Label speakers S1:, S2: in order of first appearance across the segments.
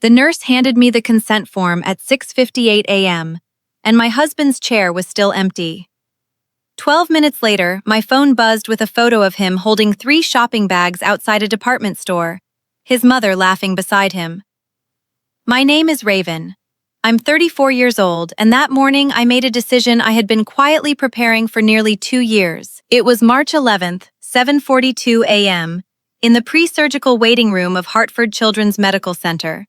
S1: The nurse handed me the consent form at 6:58 a.m., and my husband's chair was still empty. 12 minutes later, my phone buzzed with a photo of him holding 3 shopping bags outside a department store, his mother laughing beside him. My name is Raven. I'm 34 years old, and that morning I made a decision I had been quietly preparing for nearly 2 years. It was March 11th, 7:42 a.m., in the pre-surgical waiting room of Hartford Children's Medical Center.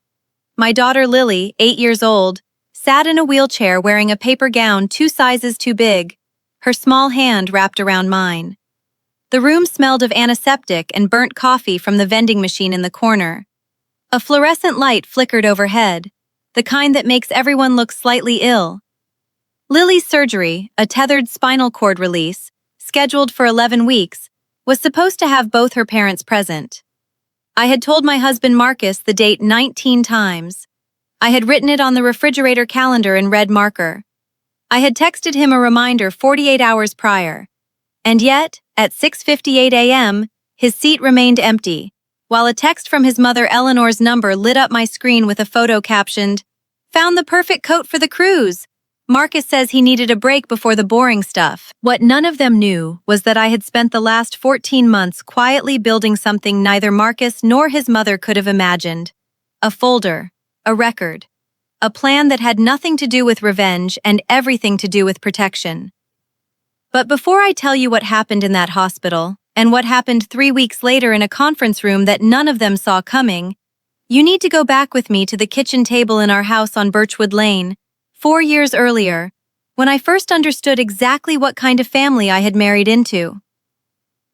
S1: My daughter Lily, 8 years old, sat in a wheelchair wearing a paper gown 2 sizes too big, her small hand wrapped around mine. The room smelled of antiseptic and burnt coffee from the vending machine in the corner. A fluorescent light flickered overhead, the kind that makes everyone look slightly ill. Lily's surgery, a tethered spinal cord release, scheduled for 11 weeks, was supposed to have both her parents present. I had told my husband Marcus the date 19 times. I had written it on the refrigerator calendar in red marker. I had texted him a reminder 48 hours prior. And yet, at 6:58 a.m., his seat remained empty, while a text from his mother Eleanor's number lit up my screen with a photo captioned, "Found the perfect coat for the cruise. Marcus says he needed a break before the boring stuff." What none of them knew was that I had spent the last 14 months quietly building something neither Marcus nor his mother could have imagined. A folder, a record, a plan that had nothing to do with revenge and everything to do with protection. But before I tell you what happened in that hospital, and what happened 3 weeks later in a conference room that none of them saw coming, you need to go back with me to the kitchen table in our house on Birchwood Lane, 4 years earlier, when I first understood exactly what kind of family I had married into.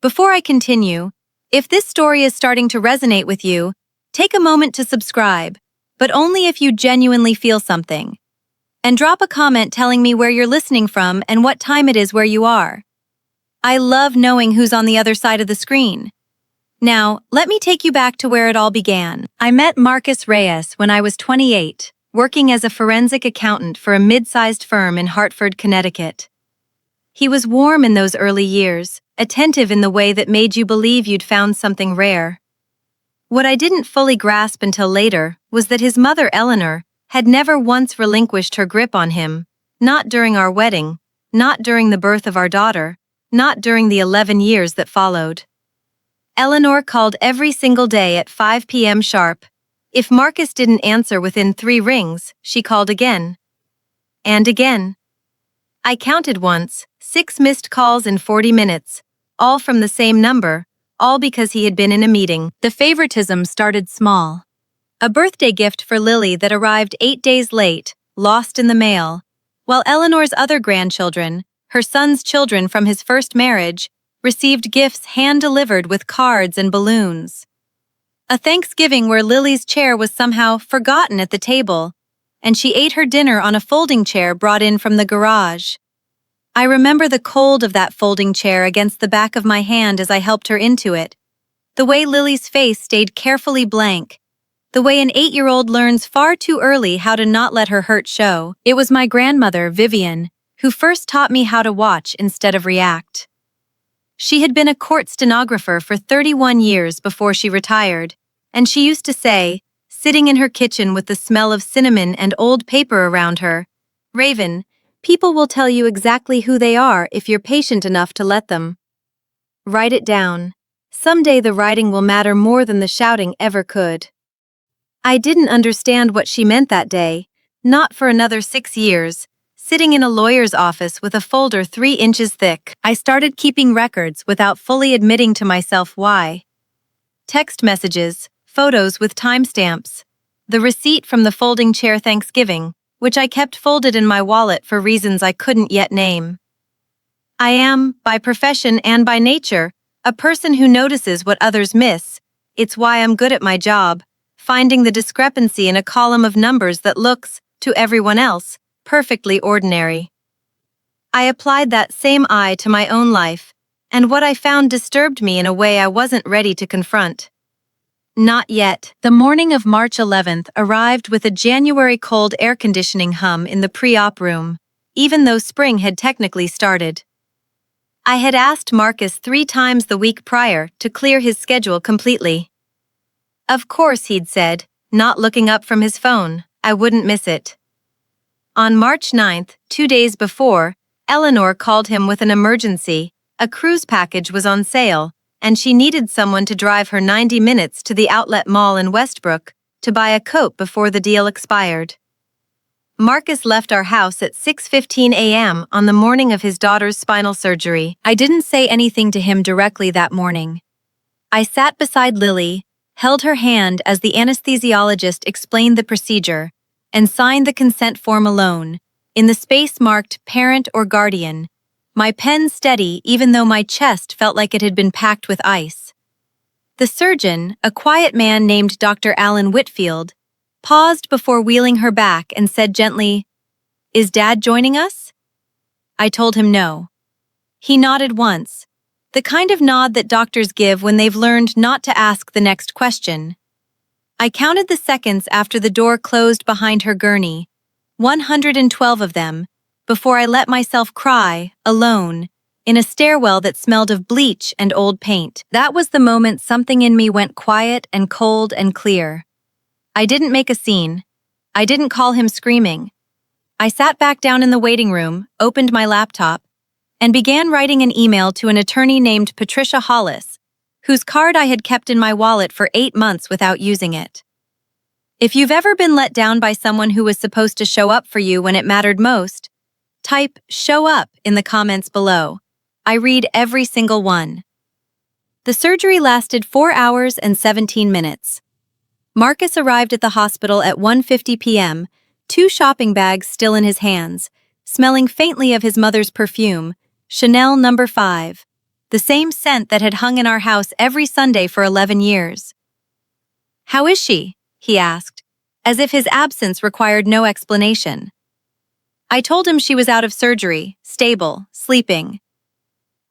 S1: Before I continue, if this story is starting to resonate with you, take a moment to subscribe, but only if you genuinely feel something. And drop a comment telling me where you're listening from and what time it is where you are. I love knowing who's on the other side of the screen. Now, let me take you back to where it all began. I met Marcus Reyes when I was 28, working as a forensic accountant for a mid-sized firm in Hartford, Connecticut. He was warm in those early years, attentive in the way that made you believe you'd found something rare. What I didn't fully grasp until later was that his mother, Eleanor, had never once relinquished her grip on him, not during our wedding, not during the birth of our daughter, not during the 11 years that followed. Eleanor called every single day at 5 p.m. sharp. If Marcus didn't answer within 3 rings, she called again. And again. I counted once, 6 missed calls in 40 minutes, all from the same number, all because he had been in a meeting. The favoritism started small. A birthday gift for Lily that arrived 8 days late, lost in the mail, while Eleanor's other grandchildren, her son's children from his first marriage, received gifts hand-delivered with cards and balloons. A Thanksgiving where Lily's chair was somehow forgotten at the table, and she ate her dinner on a folding chair brought in from the garage. I remember the cold of that folding chair against the back of my hand as I helped her into it, the way Lily's face stayed carefully blank, the way an 8-year-old learns far too early how to not let her hurt show. It was my grandmother, Vivian, who first taught me how to watch instead of react. She had been a court stenographer for 31 years before she retired, and she used to say, sitting in her kitchen with the smell of cinnamon and old paper around her, "Raven, people will tell you exactly who they are if you're patient enough to let them. Write it down. Someday the writing will matter more than the shouting ever could." I didn't understand what she meant that day, not for another 6 years. Sitting in a lawyer's office with a folder 3 inches thick, I started keeping records without fully admitting to myself why. Text messages, photos with timestamps, the receipt from the folding chair Thanksgiving, which I kept folded in my wallet for reasons I couldn't yet name. I am, by profession and by nature, a person who notices what others miss. It's why I'm good at my job, finding the discrepancy in a column of numbers that looks, to everyone else, perfectly ordinary. I applied that same eye to my own life, and what I found disturbed me in a way I wasn't ready to confront. Not yet. The morning of March 11th arrived with a January cold air conditioning hum in the pre-op room, even though spring had technically started. I had asked Marcus 3 times the week prior to clear his schedule completely. Of course, he'd said, not looking up from his phone. I wouldn't miss it. On March 9th, 2 days before, Eleanor called him with an emergency. A cruise package was on sale, and she needed someone to drive her 90 minutes to the outlet mall in Westbrook to buy a coat before the deal expired. Marcus left our house at 6:15 a.m. on the morning of his daughter's spinal surgery. I didn't say anything to him directly that morning. I sat beside Lily, held her hand as the anesthesiologist explained the procedure, and signed the consent form alone, in the space marked parent or guardian, my pen steady even though my chest felt like it had been packed with ice. The surgeon, a quiet man named Dr. Alan Whitfield, paused before wheeling her back and said gently, "Is Dad joining us?" I told him no. He nodded once, the kind of nod that doctors give when they've learned not to ask the next question. I counted the seconds after the door closed behind her gurney, 112 of them, before I let myself cry, alone, in a stairwell that smelled of bleach and old paint. That was the moment something in me went quiet and cold and clear. I didn't make a scene. I didn't call him screaming. I sat back down in the waiting room, opened my laptop, and began writing an email to an attorney named Patricia Hollis, whose card I had kept in my wallet for 8 months without using it. If you've ever been let down by someone who was supposed to show up for you when it mattered most, type "show up" in the comments below. I read every single one. The surgery lasted 4 hours and 17 minutes. Marcus arrived at the hospital at 1:50 p.m., 2 shopping bags still in his hands, smelling faintly of his mother's perfume, Chanel No. 5, the same scent that had hung in our house every Sunday for 11 years. "How is she?" he asked, as if his absence required no explanation. I told him she was out of surgery, stable, sleeping.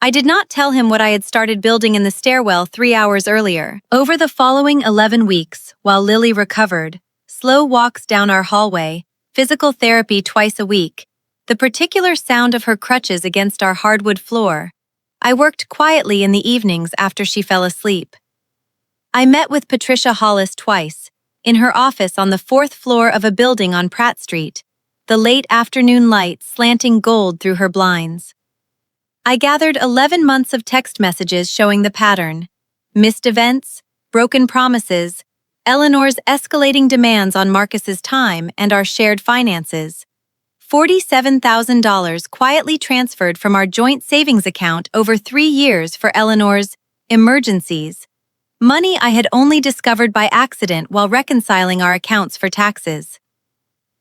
S1: I did not tell him what I had started building in the stairwell 3 hours earlier. Over the following 11 weeks, while Lily recovered, slow walks down our hallway, physical therapy twice a week, the particular sound of her crutches against our hardwood floor, I worked quietly in the evenings after she fell asleep. I met with Patricia Hollis twice, in her office on the 4th floor of a building on Pratt Street, the late afternoon light slanting gold through her blinds. I gathered 11 months of text messages showing the pattern: missed events, broken promises, Eleanor's escalating demands on Marcus's time and our shared finances. $47,000 quietly transferred from our joint savings account over 3 years for Eleanor's emergencies. Money I had only discovered by accident while reconciling our accounts for taxes.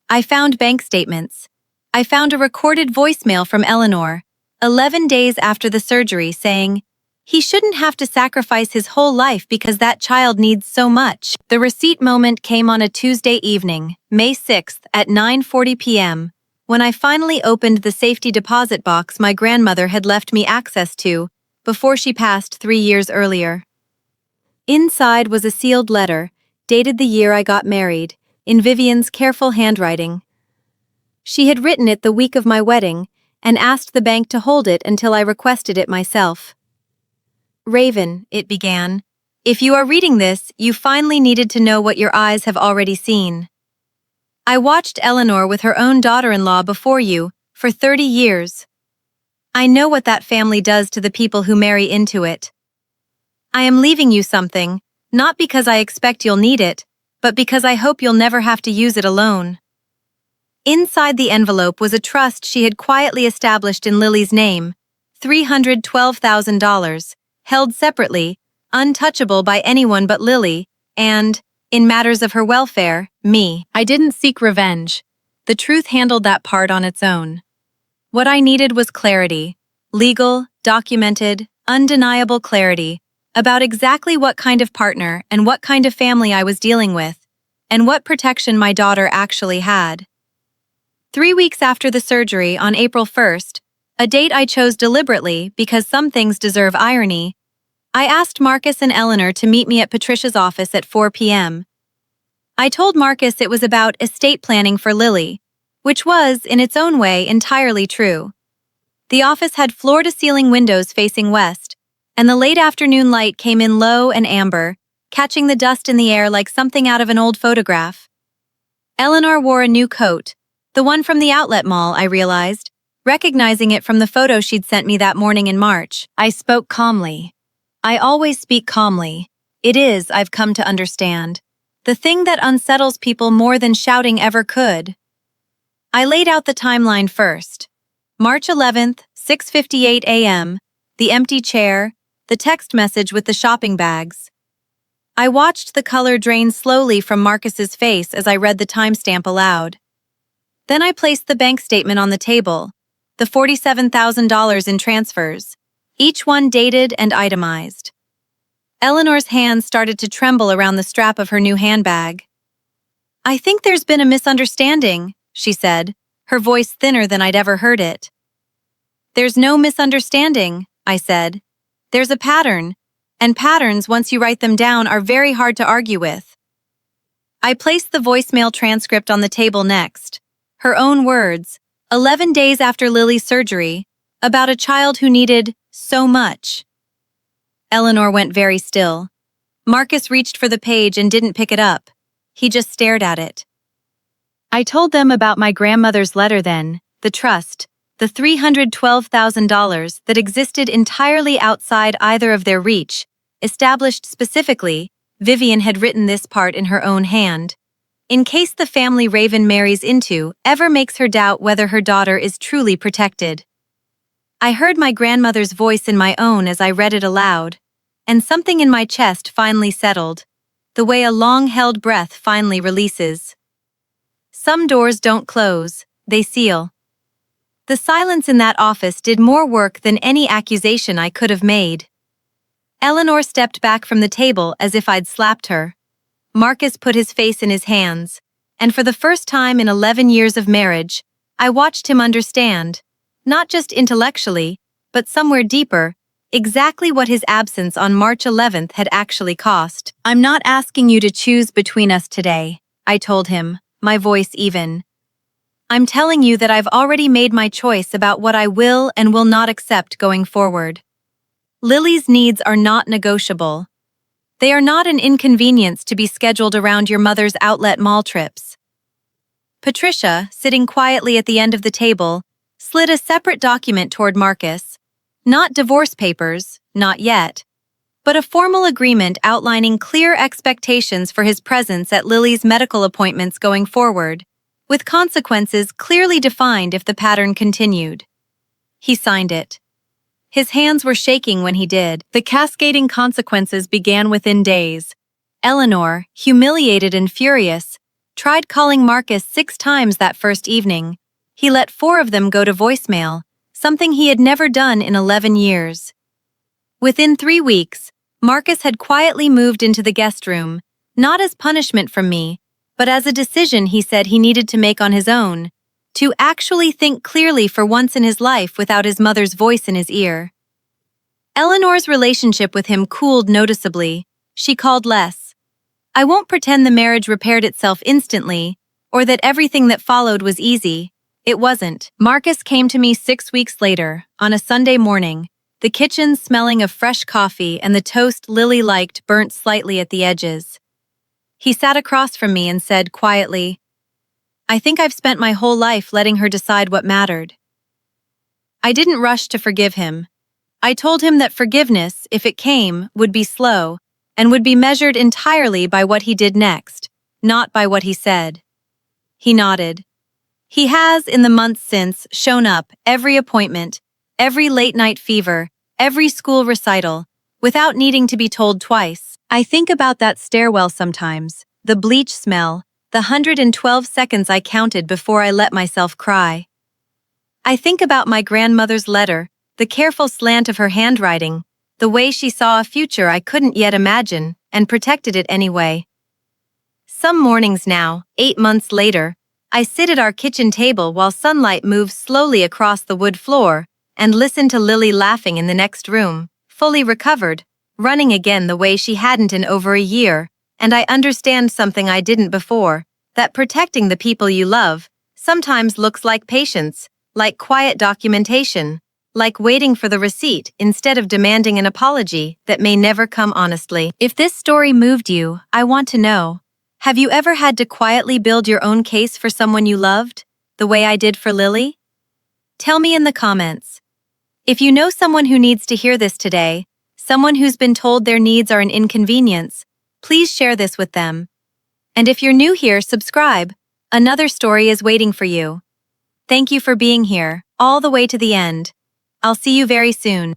S1: I found bank statements. I found a recorded voicemail from Eleanor, 11 days after the surgery, saying, "He shouldn't have to sacrifice his whole life because that child needs so much." The receipt moment came on a Tuesday evening, May 6th at 9:40 p.m., when I finally opened the safety deposit box my grandmother had left me access to before she passed 3 years earlier. Inside was a sealed letter, dated the year I got married, in Vivian's careful handwriting. She had written it the week of my wedding and asked the bank to hold it until I requested it myself. "Raven," it began, "if you are reading this, you finally needed to know what your eyes have already seen. I watched Eleanor with her own daughter-in-law before you for 30 years. I know what that family does to the people who marry into it. I am leaving you something, not because I expect you'll need it, but because I hope you'll never have to use it alone." Inside the envelope was a trust she had quietly established in Lily's name, $312,000, held separately, untouchable by anyone but Lily, and, in matters of her welfare, me. I didn't seek revenge. The truth handled that part on its own. What I needed was clarity, legal, documented, undeniable clarity, about exactly what kind of partner and what kind of family I was dealing with, and what protection my daughter actually had. 3 weeks after the surgery, on April 1st, a date I chose deliberately because some things deserve irony, I asked Marcus and Eleanor to meet me at Patricia's office at 4 p.m. I told Marcus it was about estate planning for Lily, which was, in its own way, entirely true. The office had floor-to-ceiling windows facing west, and the late afternoon light came in low and amber, catching the dust in the air like something out of an old photograph. Eleanor wore a new coat, the one from the outlet mall, I realized, recognizing it from the photo she'd sent me that morning in March. I spoke calmly. I always speak calmly. It is, I've come to understand, the thing that unsettles people more than shouting ever could. I laid out the timeline first. March 11th, 6:58 a.m., the empty chair, the text message with the shopping bags. I watched the color drain slowly from Marcus's face as I read the timestamp aloud. Then I placed the bank statement on the table, the $47,000 in transfers, each one dated and itemized. Eleanor's hands started to tremble around the strap of her new handbag. "I think there's been a misunderstanding," she said, her voice thinner than I'd ever heard it. "There's no misunderstanding," I said. "There's a pattern, and patterns, once you write them down, are very hard to argue with." I placed the voicemail transcript on the table next. Her own words, 11 days after Lily's surgery, about a child who needed so much. Eleanor went very still. Marcus reached for the page and didn't pick it up. He just stared at it. I told them about my grandmother's letter then, the trust, the $312,000 that existed entirely outside either of their reach, established specifically, Vivian had written this part in her own hand, in case the family Raven marries into ever makes her doubt whether her daughter is truly protected. I heard my grandmother's voice in my own as I read it aloud, and something in my chest finally settled, the way a long-held breath finally releases. Some doors don't close, they seal. The silence in that office did more work than any accusation I could have made. Eleanor stepped back from the table as if I'd slapped her. Marcus put his face in his hands, and for the first time in 11 years of marriage, I watched him understand, not just intellectually, but somewhere deeper, exactly what his absence on March 11th had actually cost. "I'm not asking you to choose between us today," I told him, my voice even. "I'm telling you that I've already made my choice about what I will and will not accept going forward. Lily's needs are not negotiable. They are not an inconvenience to be scheduled around your mother's outlet mall trips." Patricia, sitting quietly at the end of the table, slid a separate document toward Marcus. Not divorce papers, not yet, but a formal agreement outlining clear expectations for his presence at Lily's medical appointments going forward, with consequences clearly defined if the pattern continued. He signed it. His hands were shaking when he did. The cascading consequences began within days. Eleanor, humiliated and furious, tried calling Marcus 6 times that first evening. He let 4 of them go to voicemail, something he had never done in 11 years. Within 3 weeks, Marcus had quietly moved into the guest room, not as punishment from me, but as a decision he said he needed to make on his own, to actually think clearly for once in his life without his mother's voice in his ear. Eleanor's relationship with him cooled noticeably. She called less. I won't pretend the marriage repaired itself instantly, or that everything that followed was easy. It wasn't. Marcus came to me 6 weeks later, on a Sunday morning, the kitchen smelling of fresh coffee and the toast Lily liked burnt slightly at the edges. He sat across from me and said quietly, "I think I've spent my whole life letting her decide what mattered." I didn't rush to forgive him. I told him that forgiveness, if it came, would be slow, and would be measured entirely by what he did next, not by what he said. He nodded. He has, in the months since, shown up every appointment, every late-night fever, every school recital, without needing to be told twice. I think about that stairwell sometimes, the bleach smell, the 112 seconds I counted before I let myself cry. I think about my grandmother's letter, the careful slant of her handwriting, the way she saw a future I couldn't yet imagine, and protected it anyway. Some mornings now, 8 months later, I sit at our kitchen table while sunlight moves slowly across the wood floor and listen to Lily laughing in the next room, fully recovered, running again the way she hadn't in over a year, and I understand something I didn't before, that protecting the people you love sometimes looks like patience, like quiet documentation, like waiting for the receipt instead of demanding an apology that may never come honestly. If this story moved you, I want to know, have you ever had to quietly build your own case for someone you loved, the way I did for Lily? Tell me in the comments. If you know someone who needs to hear this today, someone who's been told their needs are an inconvenience, please share this with them. And if you're new here, subscribe. Another story is waiting for you. Thank you for being here, all the way to the end. I'll see you very soon.